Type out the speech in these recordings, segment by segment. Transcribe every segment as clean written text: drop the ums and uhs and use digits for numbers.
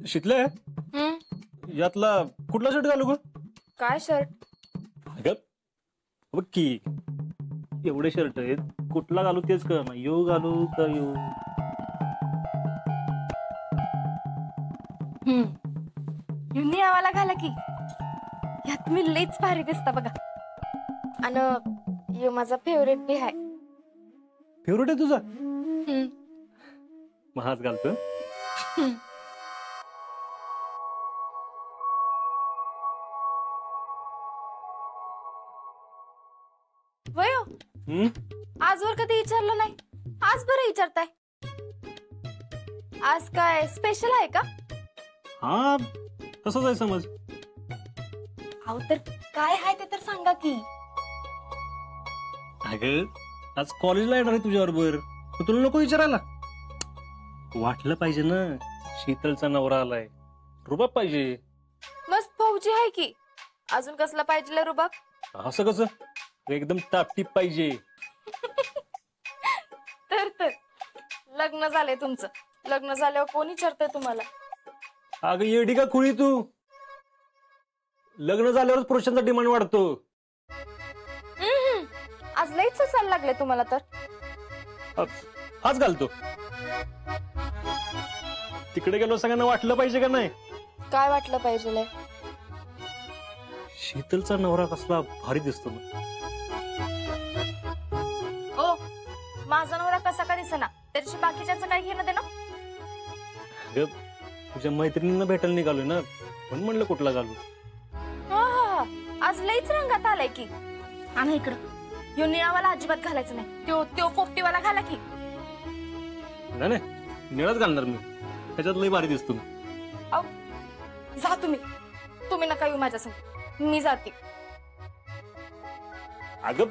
शितले यातला कुठला शर्ट घालू ग? काय शर्ट? अगं बघ की एवढे शर्ट आहेत, कुठला घालू तेच कळ ना. यो घालू का यो? निळावाला घाला की, यात मी लईच भारी दिसता बघा. आणि यो माझा फेवरेट बी आहे. फेवरेट आहे तुझा? मग हाच घालतो. वयो आजवर कधी विचारलं नाही, आज बरं विचारताय. आज काय स्पेशल आहे का? हा तसंच आहे समज. अहो तर काय आहे ते तर सांगा की. अगं आज कॉलेजला येणार आहे तुझ्या बरोबर, तुला नको विचारायला? वाटलं पाहिजे ना, शीतलचा नवरा आलाय, रुबाब पाहिजे. मस्त फौजी आहे की, अजून कसला पाहिजे रुबाब? असं कसं? एकदम टापटीप पाहिजे. तर लग्न झालंय तुमचं, लग्न झाल्यावर कोण विचारतंय तुम्हाला? अगं येडी का खुळी तू? लग्न झाल्यावरच पुरुषांचा डिमांड वाढतो. आज लईच चाल लागले तुम्हाला तर. हाच घालतो. तिकडे गेलो सगळ्यांना वाटलं पाहिजे का नाही? काय वाटलं पाहिजे? शीतलचा नवरा कसला भारी दिसतो ना. ओ माझा नवरा कसा का दिसेना, त्याच्याशी बाकीच्याचं काय घेणं देणं? अगं तुझ्या मैत्रिणींना भेटायला निघालोय ना, म्हणून म्हणलं कुठला घालू. आज लईच रंगात आलाय की. आणि इकडं यो निळावाला अजिबात घालायचं नाही, त्यो पोपटीवाला घाला की. नाही निळाच घालणार मी, त्याच्यात लई भारी दिसतो. जा तुम्ही नका येऊ माझ्या संग, मी जाते. अगं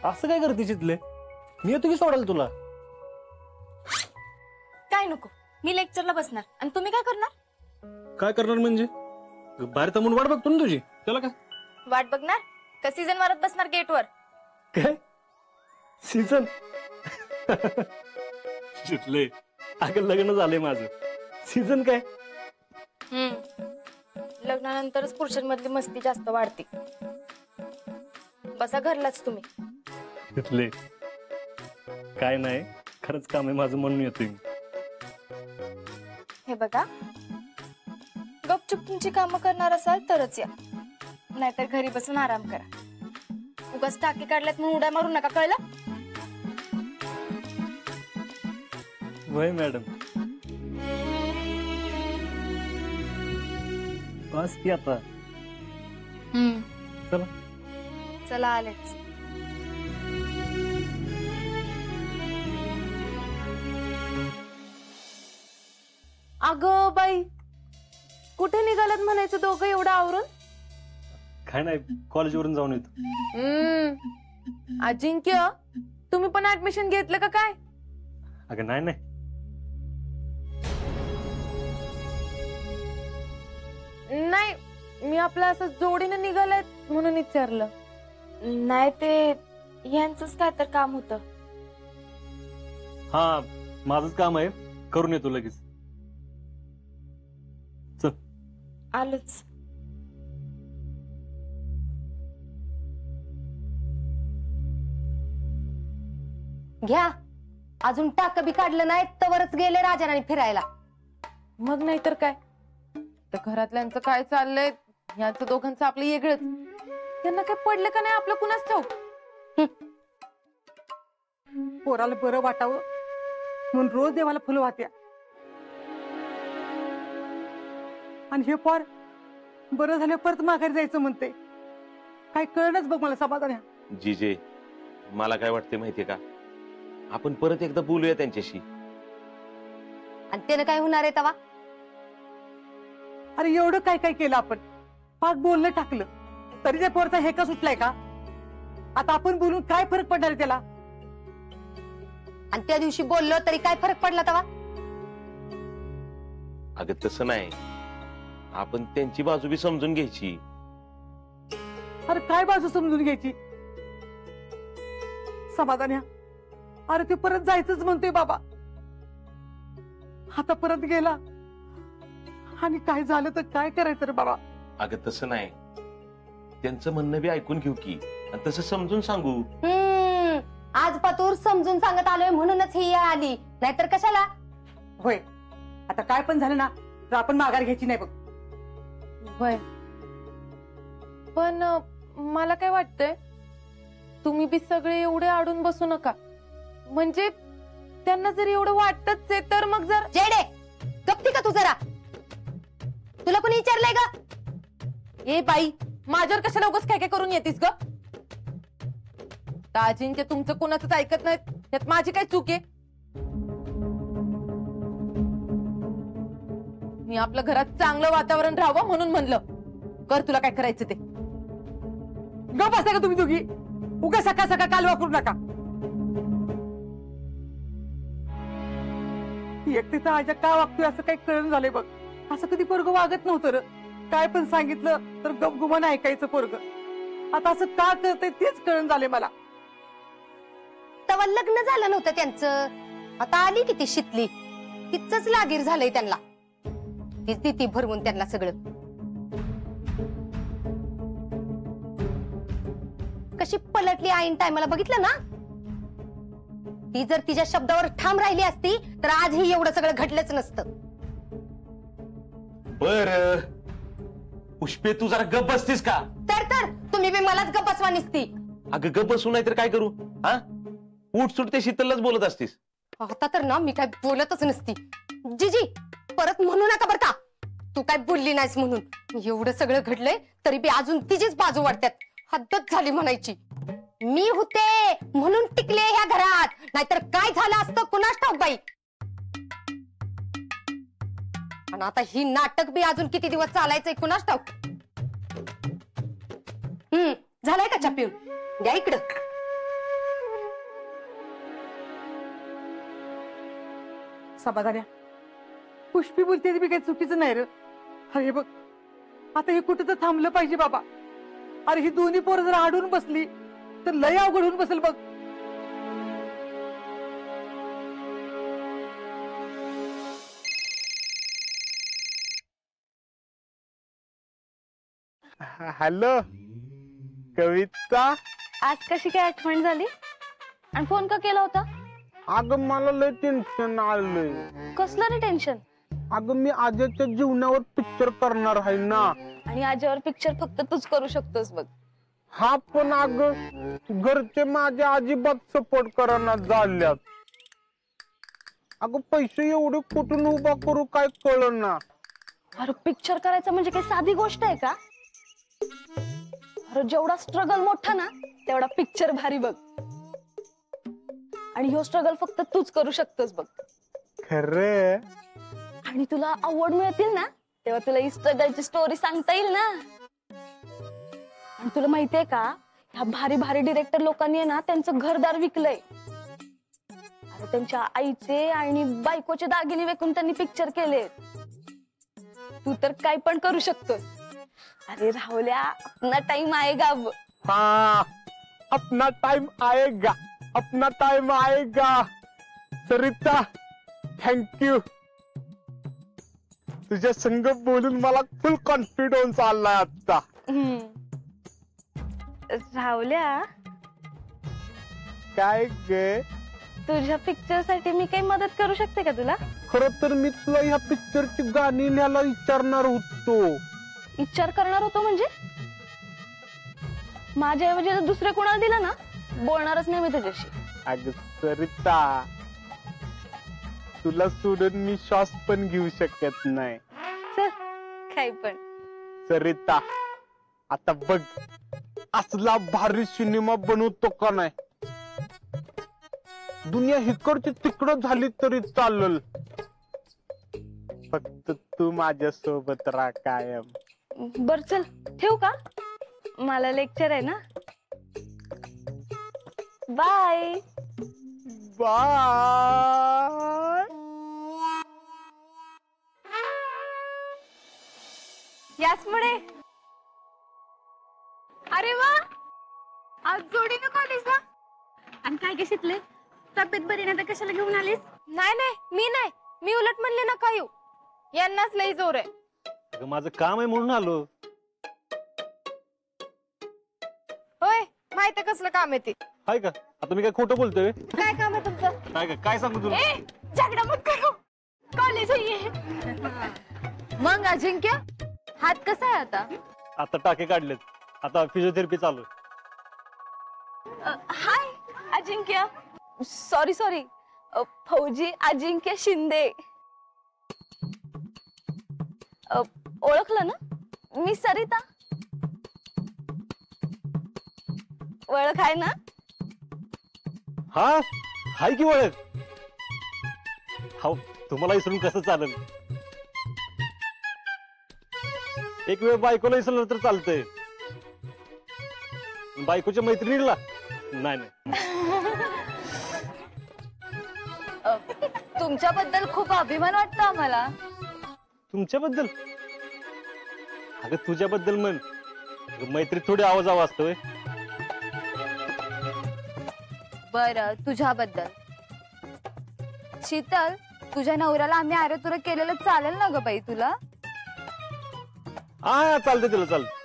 असं काय करते शितले? मी येतो की सोडायला तुला. काय नको, मी लेक्चरला बसणार आणि तुम्ही काय करणार? काय करणार म्हणजे? बाहेर थांबून वाट बघतो ना तुझी, त्याला काय? वाट बघणार का सीझन मारत बसणार गेटवर? काय सीझन? शितले अगं लग्न झालंय माझं, सीझन काय? लग्नानंतरच पुरुषांमधली मस्ती जास्त वाढते. बसा घरलाच तुम्ही. शितले काय नाही, खरंच काम आहे माझं म्हणून येतोय. हे बघा, गपचूप तुमची कामं करणार असाल तरच या, नाहीतर घरी बसून आराम करा. उगाच टाके काढल्यात म्हणून उड्या मारू नका, कळलं? वय मॅडम. बस की आता. चला चला आलेच. अगं बाई, कुठे निघालात म्हणायचं दोघं एवढं आवरून? काय नाही, कॉलेजवरून जाऊन येतो. अजिंक्य, तुम्ही पण ऍडमिशन घेतलं का काय? अगं नाही नाही, मी आपलं असं जोडीनं निघालाय म्हणून विचारलं. नाही, ते यांचंच काय तर काम होतं. हा माझंच काम आहे, करून येतो लगेच. चल. आलोच. घ्या, अजून टाक बी काढलं नाही तवरच गेले राजाराणी फिरायला. मग नाही तर काय, तर घरातल्यांचं काय चाललंय, यांचं दोघांचं आपलं वेगळंच. त्यांना काय पडलं का नाही आपलं कुणाच ठाऊक. पोराला बरं वाटावं म्हणून रोज देवाला फुलं वाहत्या, आणि हे पोर बरं झालं परत माघारी जायचं म्हणते. काय कळणच बघ मला समाधान. जीजे मला काय वाटते माहितीये का, आपण परत एकदा बोलूया त्यांच्याशी. आणि त्यानं काय होणार आहे तवा? अरे एवढं काय काय केलं आपण, पाक बोलणं टाकलं तरी त्या पोरचा हेका सुटलाय का? आता आपण बोलून काय फरक पडणार आहे त्याला? आणि त्या दिवशी बोललो तरी काय फरक पडला तवा? अगं तसं नाही, आपण त्यांची बाजू बी समजून घ्यायची. अरे काय बाजू समजून घ्यायची? समाधान, अरे ते परत जायचंच म्हणतोय बाबा. आता परत गेला आणि काय झालं तर काय करायचं रे बाबा? अगं तसं नाही, त्यांचं म्हणणं बी ऐकून घेऊ की, आणि तसं समजून सांगू. आज पतूर समजून सांगत आलोय म्हणूनच ही वेळ आली, नाहीतर कशाला? होय, आता काय पण झालं ना तर आपण माघार घ्यायची नाही बघ. होय, पण मला काय वाटतंय, तुम्ही बी सगळे एवढे अडून बसू नका. म्हणजे त्यांना जर एवढं वाटतच आहे तर मग जर जेडे गप्ती का तू जरा? तुला कोणी विचारलंय का? ए बाई, माझ्यावर कशाला उगाच काय काय करून येतीस ग? दाजींचे तुमचं कोणाचंच ऐकत नाही, त्यात माझी काय चूक आहे? मी आपल्या घरात चांगलं वातावरण राहावं म्हणून म्हणलं, कर तुला काय करायचं ते. गप असता का तुम्ही दोघी? उगा सकाळ सकाळ कालवा करू नका. एकटीचा आजा का वागतोय असं काही कळण झालंय बघ. असं कधी पोरग वागत नव्हतं र. काय पण सांगितलं तर गपगुमान ऐकायचं पोरग. आता असं का करतंय तेच कळण झाले मला. तेव्हा लग्न झालं नव्हतं त्यांचं, आता आली किती शितली, तिचंच लागीर झालंय त्यांना. तीच ती भरवून त्यांना सगळं. कशी पलटली आईन टायमाला बघितलं ना? ती जर तिच्या शब्दावर ठाम राहिली असती तर आजही एवढं सगळं घडलंच नसतं. बर पुष्पे, तू जरा गप बसतीस का? तर तुम्ही बी मलाच गप्प बसवा निसती. अगं गप बसू नाही तर काय करू? हा, उठ सुट ते शीतललाच बोलत असतीस. आता तर ना मी काय बोलतच नसती. जीजी परत म्हणू नका बर का, तू काय बोलली नाहीस म्हणून. एवढं सगळं घडलंय तरी बी अजून तिचीच बाजू वाटतात. हद्दच झाली म्हणायची. मी होते म्हणून टिकले ह्या घरात, नाहीतर काय झालं असतं कुणास ठाऊक बाई. आणि आता ही नाटक बी अजून किती दिवस चालायचंय कुणास ठाऊक. झालंय का चहा पिऊन? द्या इकडं. समाधान्या, पुष्पी बोलते मी काही चुकीचं नाही र. अरे बघ, आता हे कुठं तर थांबलं पाहिजे बाबा. अरे ही दोन्ही पोरं जर आडून बसली तर लय अवघड होऊन बसेल बघ. हॅलो कविता. आज कशी काय आठवण झाली आणि फोन का केला होता? अगं मला लय टेन्शन आलंय. कसलं रे टेन्शन? अगं मी आजच्या जीवनावर पिक्चर करणार आहे ना. आणि आजीवर पिक्चर फक्त तूच करू शकतोस बघ. हा पण अगं घरचे माझ्या अजिबात सपोर्ट करायला झाल्यात. अगं पैसे एवढे कुठून उभा करू काय कळना. अरे पिक्चर करायचं म्हणजे काही साधी गोष्ट आहे का? अरे जेवढा स्ट्रगल मोठा ना तेवढा पिक्चर भारी बघ. आणि ह्यो स्ट्रगल फक्त तूच करू शकतोस बघ. खरे. आणि तुला अवॉर्ड मिळतील ना तेव्हा तुला ही स्ट्रगलची स्टोरी सांगता येईल ना. आणि तुला माहितीये का, ह्या भारी भारी डिरेक्टर लोकांनी ना त्यांचं घरदार विकलंय. अरे त्यांच्या आईचे आणि बायकोचे दागिने विकून त्यांनी पिक्चर केले. तू तर काय पण करू शकतोस. अरे राहुल्या, अपना टाइम आएगा अब. हाँ, अपना टाइम आएगा, अपना टाइम आएगा. सरिता थँक्यू. तुझ्या संग बोलून मला फुल कॉन्फिडन्स आलाय आता. राहुल्या, काय गे? तुझ्या पिक्चर साठी मी काही मदत करू शकते का तुला? खरं तर मी तुला ह्या पिक्चरची गाणी लिहायला विचारणार होतो. विचार करणार होतो म्हणजे? माझ्याऐवजी जर दुसरे कोणाला दिला ना बोलणारच नाही मी तुझ्याशी. अगं सरिता, तुला सोडून मी श्वास पण घेऊ शकत नाही. चल काय पण. सरिता आता बघ, असला भारी सिनेमा बनवतो का नाही. दुनिया हिकडची तिकडं झाली तरी चालल, फक्त तू माझ्या सोबत राहा कायम. बर चल ठेवू का? मला लेक्चर आहे ना. Bye bye. याचमुळे. अरे वा, आज जोडीने कॉलेजला. आणि काय काय शिकले? तब्येत बरी नाही तर कशाला घेऊन आलीस? नाही नाही, मी नाही. मी उलट म्हणले नका येऊ. यांनाच लई जोर आहे. अगं माझं काम आहे म्हणून आलो. होय माहिती कसलं काम आहे ते? हाय का आता मी काय खोटं बोलतोय? काय काम आहे तुमचं? काय काय सांगू तुला? झगडा मत करो, कॉलेज आहे. मग अजिंक्य हात कसा आहे आता? आता टाके काढलेत, आता फिजिओथेरपी चालू आहे. हाय अजिंक्य. सॉरी सॉरी, फौजी अजिंक्य शिंदे. ओळखलं ना, मी सरिता. ओळख आहे ना? हा हाय की ओळख. हो तुम्हाला विसरून कसं चालेल? एक वेळ बायकोला विसरलं तर चालतंय, बायकोच्या मैत्रिणीला नाही नाही. तुमच्याबद्दल खूप अभिमान वाटतो आम्हाला. तुमच्याबद्दल? अगं तुझ्याबद्दल म्हण, मैत्री थोडी आवाज असतोय. बर तुझ्याबद्दल. शीतल, तुझ्या नवऱ्याला आम्ही अरे तुला केलेलं चालेल ना ग बाई तुला? हा चालतंय, तिला चालतं.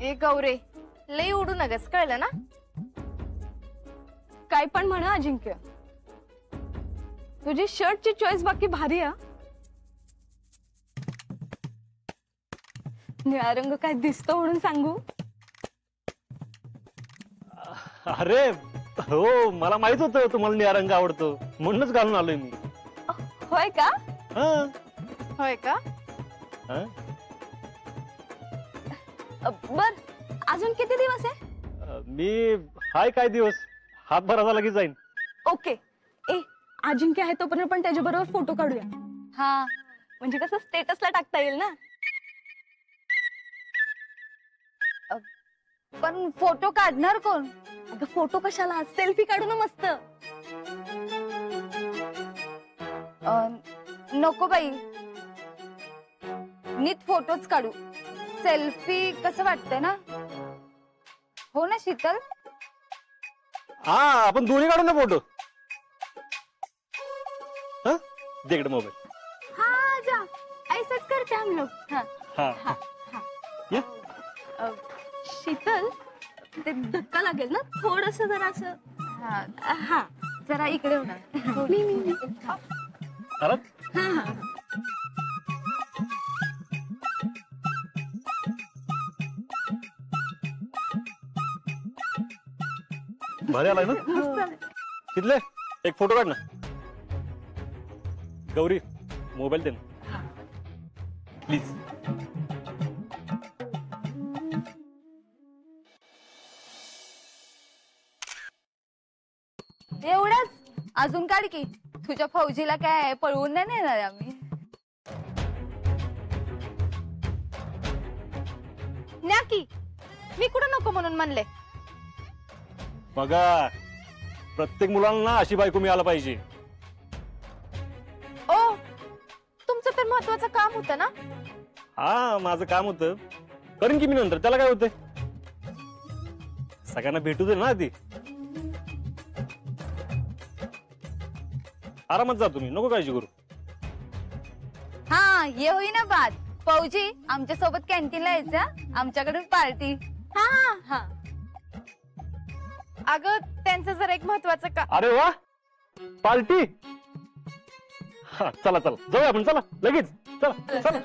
ए गौरे, लई उडू नगस, कळलं ना? काय पण म्हणा अजिंक्य, तुझी शर्टची चॉईस बाकी भारी आहे. निळा रंग काय दिसतो म्हणून सांगू? अरे हो मला माहित होतं तुम्हाला निळा रंग आवडतो, म्हणूनच घालून आलोय मी. होय का? हा होय का? हा? बर अजून किती दिवस आहे? मी हाय काय दिवस, हातभराचा लगेच जाईन. ओके. ए अजिंक्य आहे तोपर्यंत पण त्याच्याबरोबर फोटो काढूया. हा म्हणजे कसं स्टेटसला टाकता येईल ना. पण फोटो काढणार कोण? अगं फोटो कशाला, सेल्फी काढू ना मस्त. नको बाई, नीट फोटोच काढू. सेल्फी कसं वाटतंय ना? हो ना शीतल? हा आपण दोन्ही काढू ना फोटो. हा दे इकडे मोबाईल. हाँ जा, ऐसाच करते हम लोग. हाँ हा हाँ ये. शीतल, ते धक्का लागेल ना थोडस जरा असं. हा जरा इकडे होणार. मी अरे हा हा. भारी आलाय ना तिथले. एक फोटो काढ ना. गौरी मोबाईल दे ना प्लीज. एवढंच? अजून काढ की. तुझ्या फौजीला काय पळवून नाही नेणार आम्ही. न्याकी, मी कुठं नको म्हणून म्हणले. बघा प्रत्येक मुलांना अशी बायको मिळायला पाहिजे. ओ तुमचं तर महत्वाचं काम होतं ना? हा माझं काम होतं, करीन की मी नंतर, त्याला काय होतंय. सगळ्यांना भेटू दे ना आधी. आरामात जा तुम्ही, नको काळजी करू. हा ये होई ना बात. फौजी आमच्या सोबत कॅन्टीनला यायचं, आमच्याकडून पार्टी. हा हा. अगं त्यांचं जर एक महत्वाचं का. अरे वा पार्टी. हा चला चला जाऊया आपण, चला लगेच चला चला.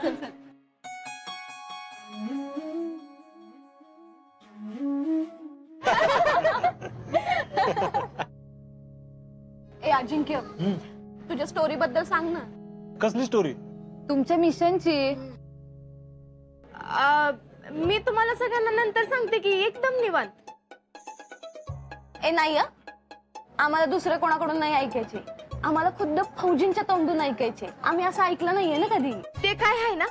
ए अजिंक्य, तुझ्या स्टोरी बद्दल सांग ना. कसली स्टोरी? तुमच्या मिशनची. मी तुम्हाला सगळ्यांना नंतर सांगते की एकदम निवांत. ए नाही आम्हाला दुसऱ्या कोणाकडून नाही ऐकायची, आम्हाला खुद्द फौजींच्या तोंडून ऐकायचे. आम्ही असं ऐकलं नाहीये ना कधी. ते काय आहे ना,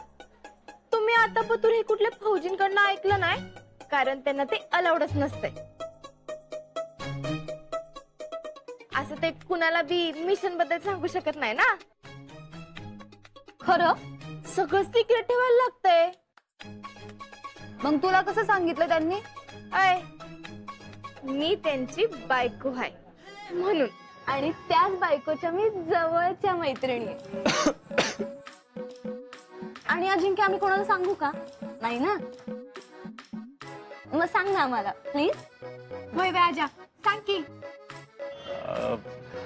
तुम्ही आता पतूर हे कुठल्या फौजींकडनं ऐकलं नाही, कारण त्यांना ते अलाउडच नसतंय. असं ते कुणाला बी मिशन बद्दल सांगू शकत नाही ना. खरं? सगळं सिक्रेट ठेवायला लागतंय. मग तुला कसं सांगितलं त्यांनी? अय मी त्यांची बायको आहे म्हणून. आणि त्याच बायकोच्या मी जवळच्या मैत्रिणी आहे. आणि अजिंक्य आम्ही कोणाला सांगू का? नाही ना? मग सांग ना आम्हाला प्लीज. होय व्याजा सांग की.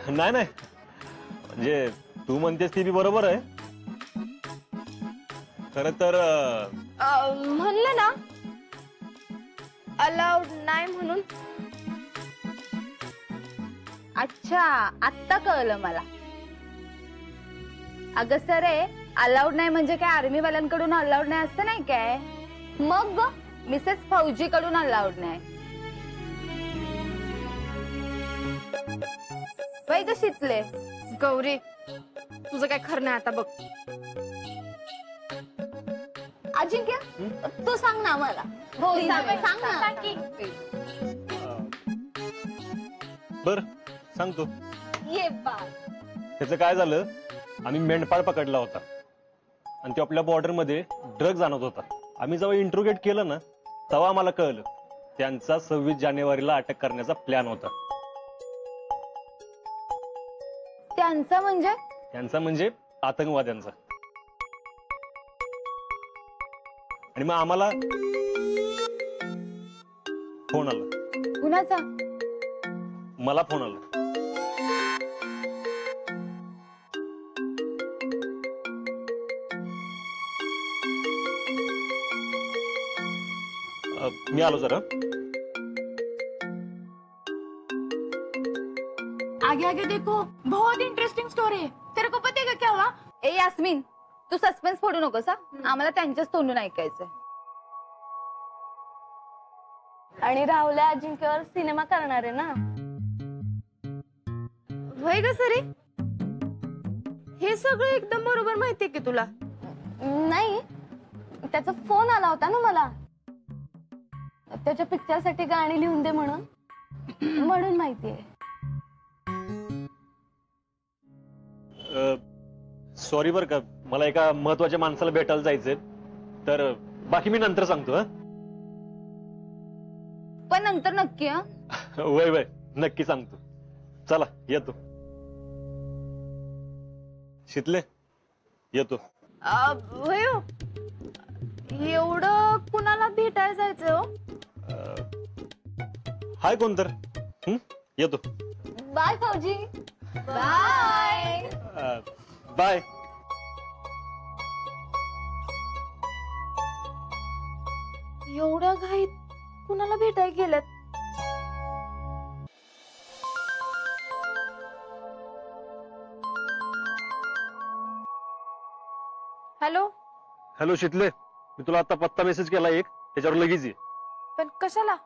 नाही नाही, म्हणजे तू म्हणतेस ती बी बरोबर आहे. खर तर म्हणलं ना अलाउड नाही म्हणून. अच्छा, आत्ता कळलं मला. अगं सर अलाउड नाही म्हणजे काय आर्मी वाल्यांकडून अलाउड नाही असं नाही काय? मग मिसेस फौजी कडून अलाउड नाही. बाई ग शितले. गौरी तुझं काय खरं नाही आता बघ. अजिंक्य तू सांग ना आम्हाला. हो सांग ना. बर सांगतो. ये बा. त्याचं काय झालं, आम्ही मेंढपाळ पकडला होता आणि तो आपल्या बॉर्डर मध्ये ड्रग्ज आणत होता. आम्ही जेव्हा इंट्रोगेट केलं ना तेव्हा आम्हाला कळलं त्यांचा 26 जानेवारीला अटक करण्याचा प्लॅन होता. त्यांचा म्हणजे आतंकवाद्यांचा. आणि मग आम्हाला फोन आला. कुणाचा? मला फोन आला. मी आलो जरा. आगे आगे देखो, बहुत इंटरेस्टिंग स्टोरी है. तेरे को पता है क्या हुआ? ए यास्मिन तू सस्पेन्स फोडू नकोस हा. आम्हाला त्यांच्याच तोंडून ऐकायचंय. आणि राहुल्या अजिंक्यवर सिनेमा करणार आहे ना? होय ग सरी, हे सगळं एकदम बरोबर माहितीये की तुला? नाही, त्याचा फोन आला होता ना मला. त्याच्या पिक्चर साठी गाणी लिहून दे म्हणून माहितीये. सॉरी बर का, मला एका महत्वाच्या माणसाला भेटायला जायचंय, तर बाकी मी नंतर सांगतो. पण नंतर नक्की. वय वय नक्की सांगतो. चला येतो. शितले येतो. होय एवढं कुणाला भेटायला जायचं हो? हाय कोण तर. येतो. बाय फौजी. बाय. बाय. एवढ्या घाईत कुणाला भेटायला गेल्यात? हॅलो. हॅलो शितले, मी तुला आता पत्ता मेसेज केला एक, त्याच्यावर लगेच ये. पण कशाला?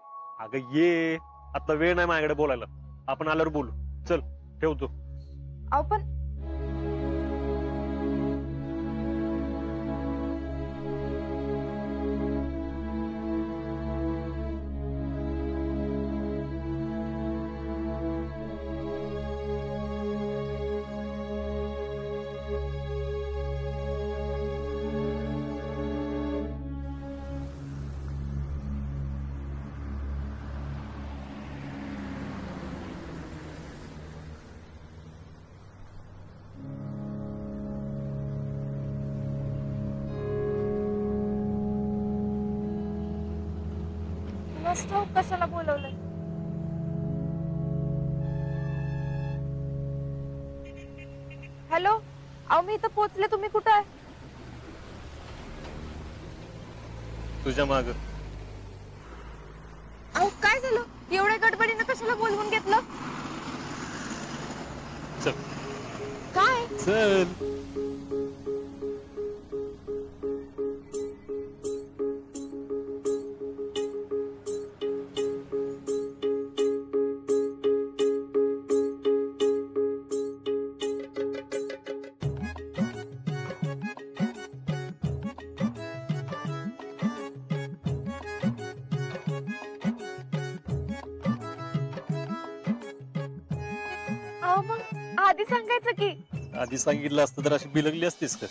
अगं ये, आता वेळ नाही माझ्याकडे बोलायला. आपण आल्यावर बोलू. चल ठेवतो. अहो पण ठाऊक कशाला बोलवलंय? हॅलो. अहो मी इथं पोहोचले, तुम्ही कुठं आहे? तुझ्या माग. अहो काय झालं? एवढ्या गडबडीनं कशाला बोलवून घेतलं? चल. काय? चल. अहो मग आधी सांगायचं की. आधी सांगितलं असतं तर अशी बिलगली असतीस का?